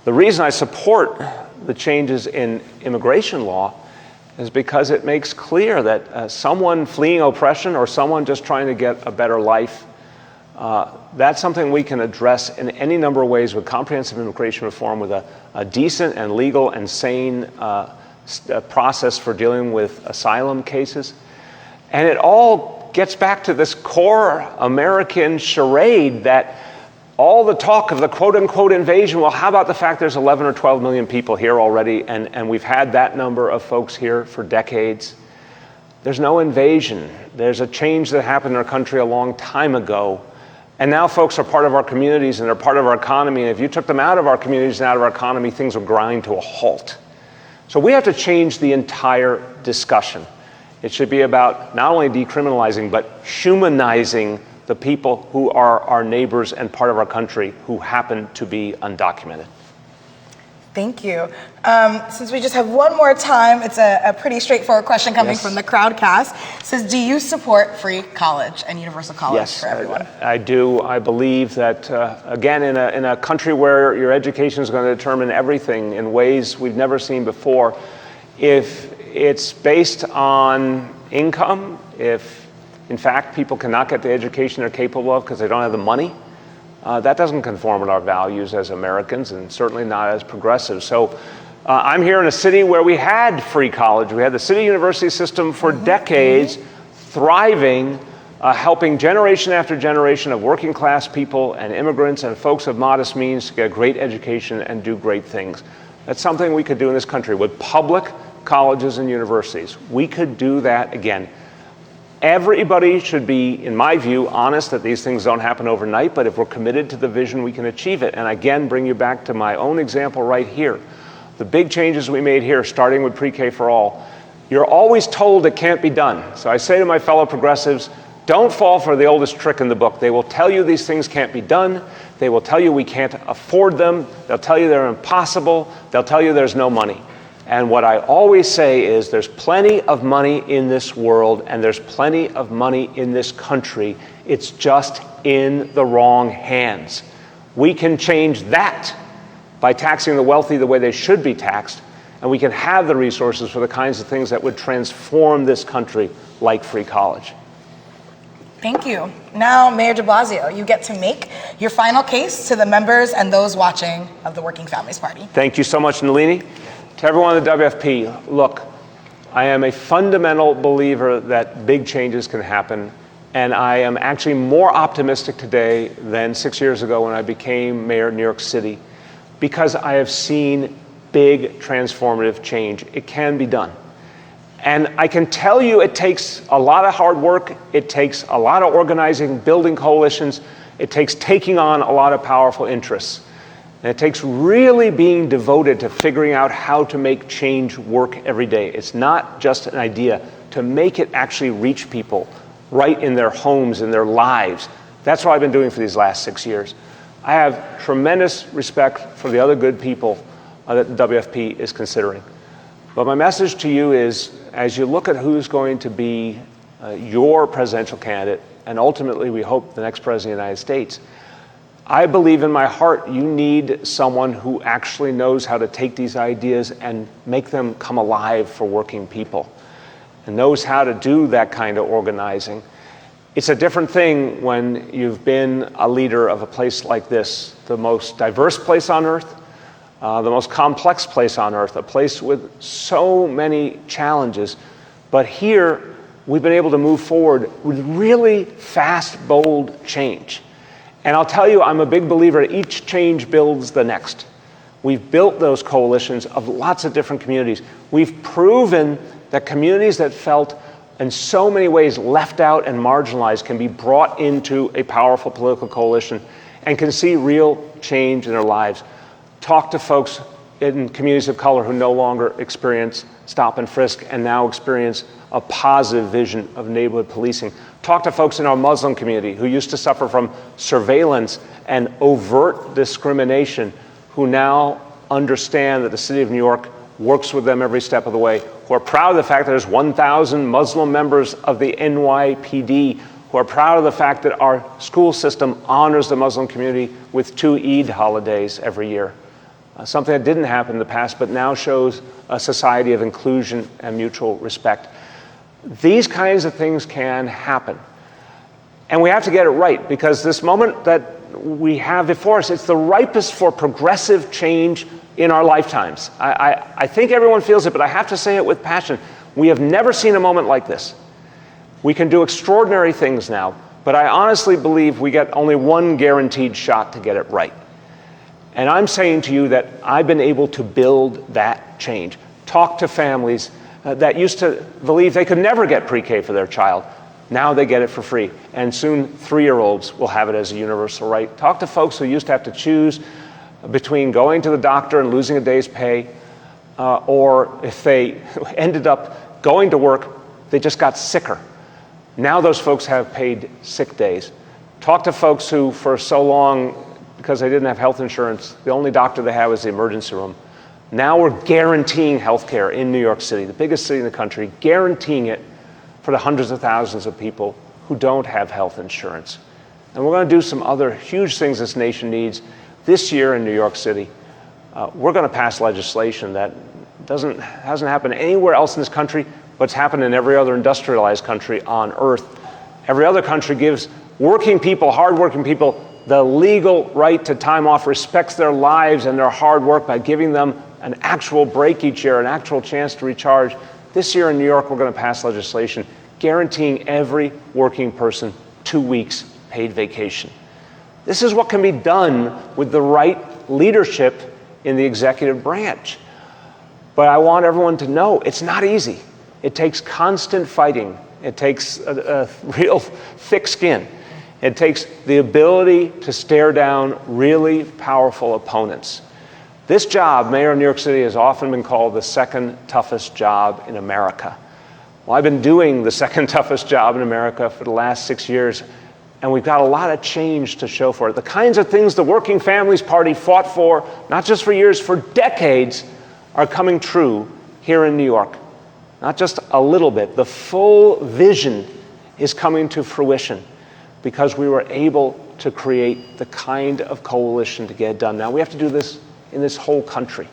the reason I support the changes in immigration law is because it makes clear that someone fleeing oppression or someone just trying to get a better life, that's something we can address in any number of ways with comprehensive immigration reform, with a decent and legal and sane process for dealing with asylum cases. And it all gets back to this core American charade that all the talk of the quote-unquote invasion, well, how about the fact there's 11 or 12 million people here already, and we've had that number of folks here for decades. There's no invasion. There's a change that happened in our country a long time ago, and now folks are part of our communities and they're part of our economy, and if you took them out of our communities and out of our economy, things would grind to a halt. So we have to change the entire discussion. It should be about not only decriminalizing, but humanizing the people who are our neighbors and part of our country who happen to be undocumented. Thank you. Since we just have one more time, it's a pretty straightforward question coming from the Crowdcast. It says, do you support free college and universal college for everyone? Yes, I do. I believe that, again, in a country where your education is going to determine everything in ways we've never seen before, if it's based on income, if in fact people cannot get the education they're capable of because they don't have the money, that doesn't conform with our values as Americans, and certainly not as progressives. So I'm here in a city where we had free college. We had the city university system for decades, thriving, helping generation after generation of working class people and immigrants and folks of modest means to get great education and do great things. That's something we could do in this country with public colleges and universities. We could do that again. Everybody should be, in my view, honest that these things don't happen overnight, but if we're committed to the vision, we can achieve it. And again, bring you back to my own example right here. The big changes we made here, starting with pre-K for all, you're always told it can't be done. So I say to my fellow progressives, don't fall for the oldest trick in the book. They will tell you these things can't be done. They will tell you we can't afford them. They'll tell you they're impossible. They'll tell you there's no money. And what I always say is there's plenty of money in this world and there's plenty of money in this country. It's just in the wrong hands. We can change that by taxing the wealthy the way they should be taxed, and we can have the resources for the kinds of things that would transform this country, like free college. Thank you. Now, Mayor de Blasio, you get to make your final case to the members and those watching of the Working Families Party. Thank you so much, Nelini. To everyone at the WFP, look, I am a fundamental believer that big changes can happen, and I am actually more optimistic today than 6 years ago when I became mayor of New York City, because I have seen big transformative change. It can be done. And I can tell you it takes a lot of hard work, it takes a lot of organizing, building coalitions, it takes taking on a lot of powerful interests. And it takes really being devoted to figuring out how to make change work every day. It's not just an idea, to make it actually reach people right in their homes, in their lives. That's what I've been doing for these last 6 years. I have tremendous respect for the other good people that the WFP is considering. But my message to you is, as you look at who's going to be your presidential candidate, and ultimately we hope the next president of the United States, I believe in my heart you need someone who actually knows how to take these ideas and make them come alive for working people, and knows how to do that kind of organizing. It's a different thing when you've been a leader of a place like this, the most diverse place on earth, the most complex place on earth, a place with so many challenges. But here, we've been able to move forward with really fast, bold change. And I'll tell you, I'm a big believer each change builds the next. We've built those coalitions of lots of different communities. We've proven that communities that felt in so many ways left out and marginalized can be brought into a powerful political coalition and can see real change in their lives. Talk to folks in communities of color who no longer experience stop and frisk and now experience a positive vision of neighborhood policing. Talk to folks in our Muslim community who used to suffer from surveillance and overt discrimination, who now understand that the city of New York works with them every step of the way, who are proud of the fact that there's 1,000 Muslim members of the NYPD, who are proud of the fact that our school system honors the Muslim community with 2 Eid holidays every year. Something that didn't happen in the past, but now shows a society of inclusion and mutual respect. These kinds of things can happen. And we have to get it right, because this moment that we have before us, it's the ripest for progressive change in our lifetimes. I think everyone feels it, but I have to say it with passion. We have never seen a moment like this. We can do extraordinary things now, but I honestly believe we get only one guaranteed shot to get it right. And I'm saying to you that I've been able to build that change. Talk to families that used to believe they could never get pre-K for their child. Now they get it for free. And soon 3-year-olds will have it as a universal right. Talk to folks who used to have to choose between going to the doctor and losing a day's pay, or if they ended up going to work, they just got sicker. Now those folks have paid sick days. Talk to folks who for so long, because they didn't have health insurance, the only doctor they had was the emergency room. Now we're guaranteeing health care in New York City, the biggest city in the country, guaranteeing it for the hundreds of thousands of people who don't have health insurance. And we're going to do some other huge things this nation needs. This year in New York City, we're going to pass legislation that hasn't happened anywhere else in this country, but it's happened in every other industrialized country on earth. Every other country gives working people, hardworking people, the legal right to time off, respects their lives and their hard work by giving them an actual break each year, an actual chance to recharge. This year in New York, we're going to pass legislation guaranteeing every working person 2 weeks paid vacation. This is what can be done with the right leadership in the executive branch. But I want everyone to know it's not easy. It takes constant fighting. It takes a real thick skin. It takes the ability to stare down really powerful opponents. This job, mayor of New York City, has often been called the second toughest job in America. Well, I've been doing the second toughest job in America for the last 6 years, and we've got a lot of change to show for it. The kinds of things the Working Families Party fought for, not just for years, for decades, are coming true here in New York. Not just a little bit, the full vision is coming to fruition because we were able to create the kind of coalition to get it done. Now we have to do this in this whole country.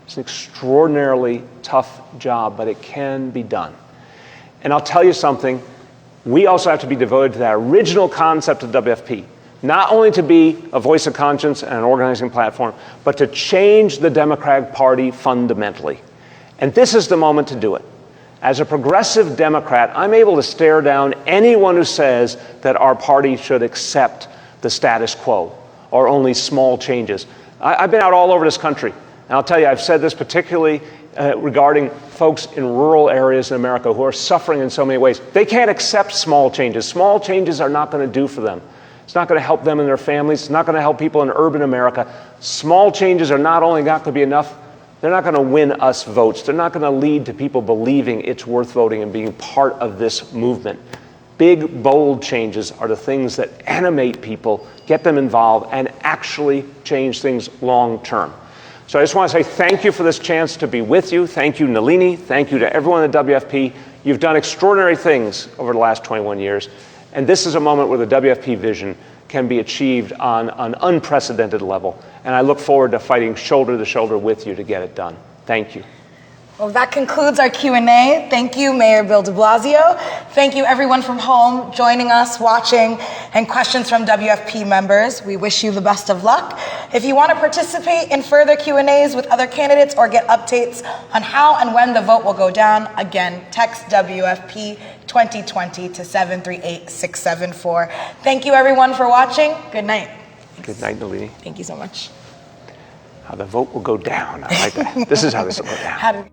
It's an extraordinarily tough job, but it can be done. And I'll tell you something, we also have to be devoted to that original concept of WFP, not only to be a voice of conscience and an organizing platform, but to change the Democratic Party fundamentally. And this is the moment to do it. As a progressive Democrat, I'm able to stare down anyone who says that our party should accept the status quo or only small changes. I've been out all over this country, and I'll tell you, I've said this particularly regarding folks in rural areas in America who are suffering in so many ways. They can't accept small changes. Small changes are not going to do for them. It's not going to help them and their families. It's not going to help people in urban America. Small changes are not only not going to be enough, they're not going to win us votes. They're not going to lead to people believing it's worth voting and being part of this movement. Big, bold changes are the things that animate people, get them involved, and actually change things long term. So I just want to say thank you for this chance to be with you. Thank you, Nelini. Thank you to everyone at WFP. You've done extraordinary things over the last 21 years. And this is a moment where the WFP vision can be achieved on an unprecedented level. And I look forward to fighting shoulder to shoulder with you to get it done. Thank you. Well, that concludes our Q&A. Thank you, Mayor Bill de Blasio. Thank you, everyone from home joining us, watching, and questions from WFP members. We wish you the best of luck. If you want to participate in further Q&As with other candidates or get updates on how and when the vote will go down, again, text WFP 2020 to 738-674. Thank you, everyone, for watching. Good night. Good night, Nelini. Thank you so much. How the vote will go down. I like that. This is how this will go down.